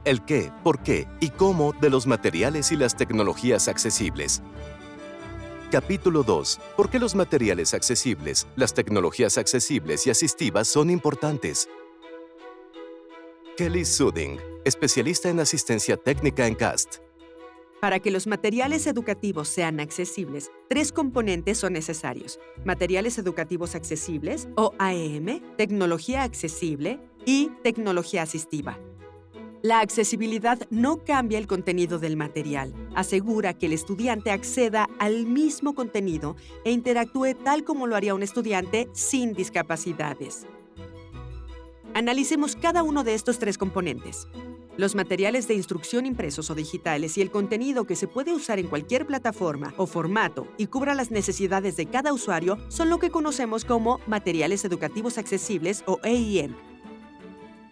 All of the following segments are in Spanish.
El qué, por qué y cómo de los materiales y las tecnologías accesibles. Capítulo 2. ¿Por qué los materiales accesibles, las tecnologías accesibles y asistivas son importantes? Kelly Suding, especialista en asistencia técnica en CAST. Para que los materiales educativos sean accesibles, 3 componentes son necesarios: materiales educativos accesibles, o AEM, tecnología accesible y tecnología asistiva. La accesibilidad no cambia el contenido del material, asegura que el estudiante acceda al mismo contenido e interactúe tal como lo haría un estudiante sin discapacidades. Analicemos cada uno de estos 3 componentes. Los materiales de instrucción impresos o digitales y el contenido que se puede usar en cualquier plataforma o formato y cubra las necesidades de cada usuario son lo que conocemos como materiales educativos accesibles o AEM.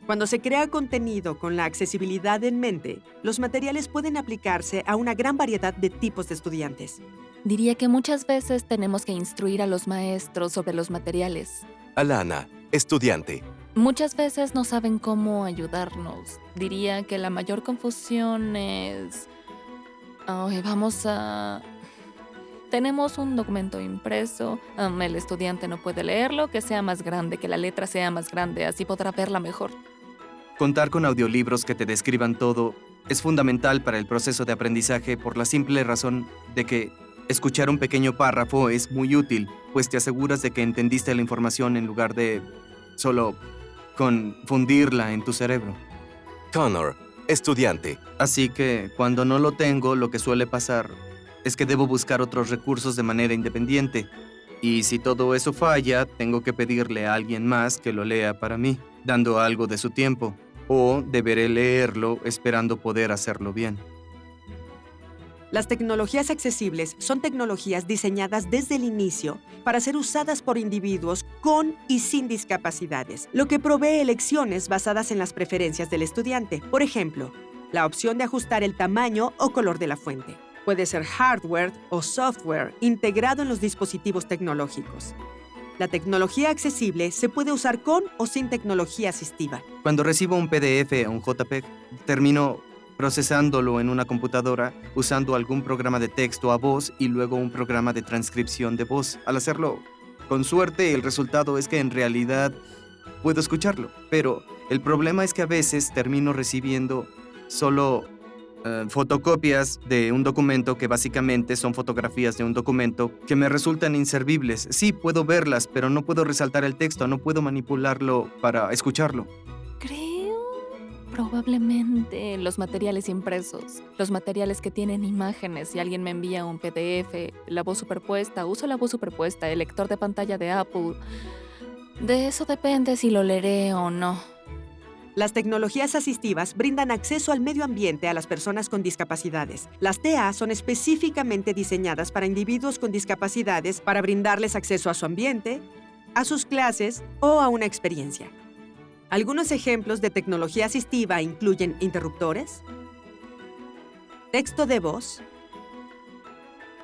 Cuando se crea contenido con la accesibilidad en mente, los materiales pueden aplicarse a una gran variedad de tipos de estudiantes. Diría que muchas veces tenemos que instruir a los maestros sobre los materiales. Alana, estudiante. Muchas veces no saben cómo ayudarnos. Diría que la mayor confusión es... Tenemos un documento impreso, el estudiante no puede leerlo, que sea más grande, que la letra sea más grande, así podrá verla mejor. Contar con audiolibros que te describan todo es fundamental para el proceso de aprendizaje por la simple razón de que escuchar un pequeño párrafo es muy útil, pues te aseguras de que entendiste la información en lugar de solo confundirla en tu cerebro. Connor, estudiante. Así que cuando no lo tengo, lo que suele pasar es que debo buscar otros recursos de manera independiente. Y si todo eso falla, tengo que pedirle a alguien más que lo lea para mí, dando algo de su tiempo. O deberé leerlo esperando poder hacerlo bien. Las tecnologías accesibles son tecnologías diseñadas desde el inicio para ser usadas por individuos con y sin discapacidades, lo que provee elecciones basadas en las preferencias del estudiante. Por ejemplo, la opción de ajustar el tamaño o color de la fuente. Puede ser hardware o software integrado en los dispositivos tecnológicos. La tecnología accesible se puede usar con o sin tecnología asistiva. Cuando recibo un PDF o un JPEG, termino procesándolo en una computadora usando algún programa de texto a voz y luego un programa de transcripción de voz. Al hacerlo, con suerte, el resultado es que en realidad puedo escucharlo. Pero el problema es que a veces termino recibiendo solo fotocopias de un documento que básicamente son fotografías de un documento que me resultan inservibles. Sí, puedo verlas, pero no puedo resaltar el texto, no puedo manipularlo para escucharlo. Creo probablemente los materiales impresos, los materiales que tienen imágenes. Si alguien me envía un PDF, la voz superpuesta, uso la voz superpuesta, el lector de pantalla de Apple. De eso depende si lo leeré o no. Las tecnologías asistivas brindan acceso al medio ambiente a las personas con discapacidades. Las TEA son específicamente diseñadas para individuos con discapacidades para brindarles acceso a su ambiente, a sus clases o a una experiencia. Algunos ejemplos de tecnología asistiva incluyen interruptores, texto de voz,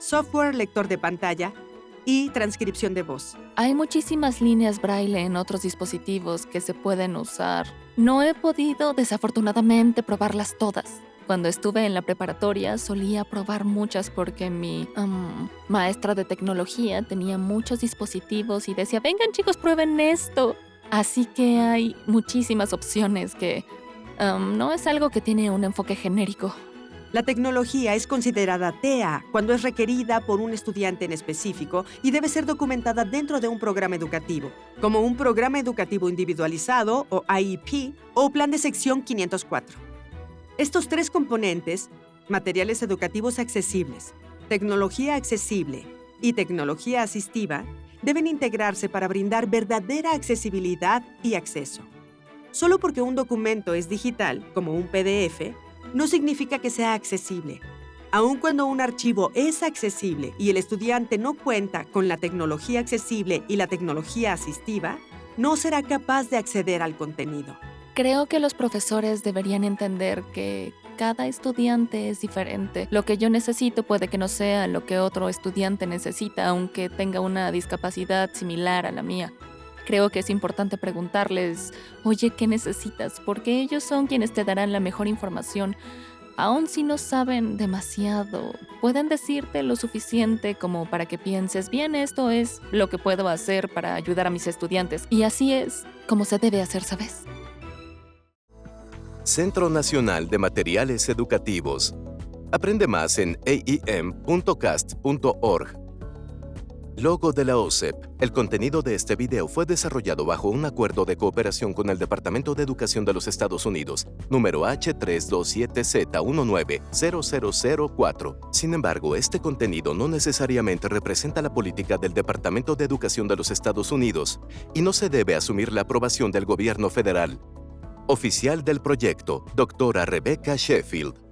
software lector de pantalla y transcripción de voz. Hay muchísimas líneas braille en otros dispositivos que se pueden usar. No he podido, desafortunadamente, probarlas todas. Cuando estuve en la preparatoria solía probar muchas porque mi maestra de tecnología tenía muchos dispositivos y decía, vengan chicos, prueben esto. Así que hay muchísimas opciones que no es algo que tiene un enfoque genérico. La tecnología es considerada TEA cuando es requerida por un estudiante en específico y debe ser documentada dentro de un programa educativo, como un programa educativo individualizado o IEP o plan de sección 504. Estos 3 componentes, materiales educativos accesibles, tecnología accesible y tecnología asistiva, deben integrarse para brindar verdadera accesibilidad y acceso. Solo porque un documento es digital, como un PDF, no significa que sea accesible. Aun cuando un archivo es accesible y el estudiante no cuenta con la tecnología accesible y la tecnología asistiva, no será capaz de acceder al contenido. Creo que los profesores deberían entender que cada estudiante es diferente. Lo que yo necesito puede que no sea lo que otro estudiante necesita, aunque tenga una discapacidad similar a la mía. Creo que es importante preguntarles, oye, ¿qué necesitas? Porque ellos son quienes te darán la mejor información. Aun si no saben demasiado, pueden decirte lo suficiente como para que pienses, bien, esto es lo que puedo hacer para ayudar a mis estudiantes. Y así es como se debe hacer, ¿sabes? Centro Nacional de Materiales Educativos. Aprende más en aem.cast.org. Logo de la OCEP. El contenido de este video fue desarrollado bajo un acuerdo de cooperación con el Departamento de Educación de los Estados Unidos, número H327Z190004. Sin embargo, este contenido no necesariamente representa la política del Departamento de Educación de los Estados Unidos y no se debe asumir la aprobación del gobierno federal. Oficial del proyecto, doctora Rebecca Sheffield.